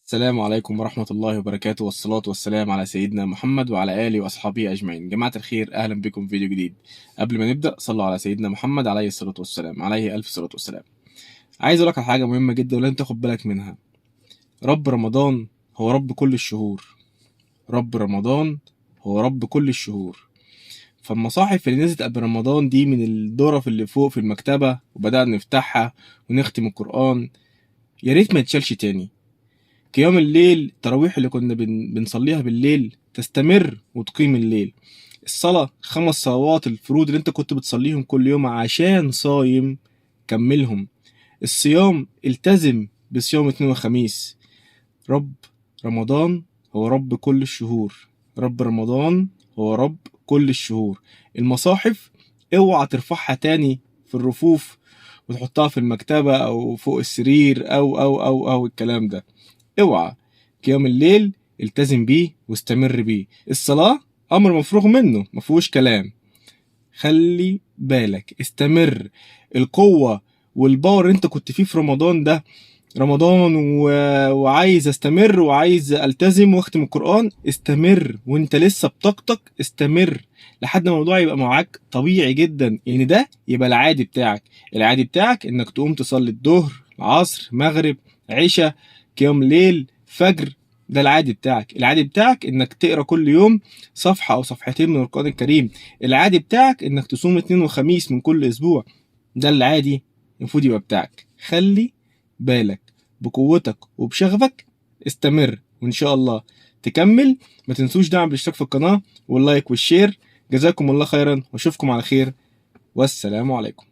السلام عليكم ورحمة الله وبركاته، والصلاة والسلام على سيدنا محمد وعلى آله وأصحابه أجمعين. جماعة الخير، أهلا بكم في فيديو جديد. قبل ما نبدأ صلوا على سيدنا محمد عليه الصلاة والسلام، عليه ألف صلاة والسلام. عايز أقولك على حاجة مهمة جدا ولازم تاخد بالك منها. رب رمضان هو رب كل الشهور. رب رمضان هو رب كل الشهور. فالمصاحف اللي نزلت قبل رمضان دي من الظرف اللي فوق في المكتبة وبدأنا نفتحها ونختم القرآن، يا ريت ما يتشالش تاني. قيام الليل، التراويح اللي كنا بنصليها بالليل تستمر وتقيم الليل. الصلاة 5 صلوات الفروض اللي انت كنت بتصليهم كل يوم عشان صايم كملهم. الصيام التزم بصيام اثنين وخميس. رب رمضان هو رب كل الشهور. رب رمضان هو رب كل الشهور. المصاحف اوعى ترفعها تاني في الرفوف وتحطها في المكتبة او فوق السرير او الكلام ده. اوعى. قيام الليل التزم بيه واستمر بيه. الصلاة امر مفروغ منه مفيهوش كلام. خلي بالك، استمر. القوة والباور اللي انت كنت فيه في رمضان ده، رمضان وعايز استمر وعايز التزم واختم القرآن، استمر وانت لسه بطاقتك. استمر لحد ما الموضوع يبقى معاك طبيعي جدا، ان ده يبقى العادي بتاعك. العادي بتاعك انك تقوم تصلي الظهر، العصر، مغرب، عشاء، قيام ليل، فجر. ده العادي بتاعك. العادي بتاعك انك تقرا كل يوم صفحة او صفحتين من القرآن الكريم. العادي بتاعك انك تصوم اثنين وخميس من كل اسبوع. ده العادي المفروض يبقى بتاعك. خلي بالك بقوتك وبشغفك. استمر وان شاء الله تكمل. ما تنسوش دعم بالاشتراك في القناة واللايك والشير. جزاكم الله خيرا واشوفكم على خير، والسلام عليكم.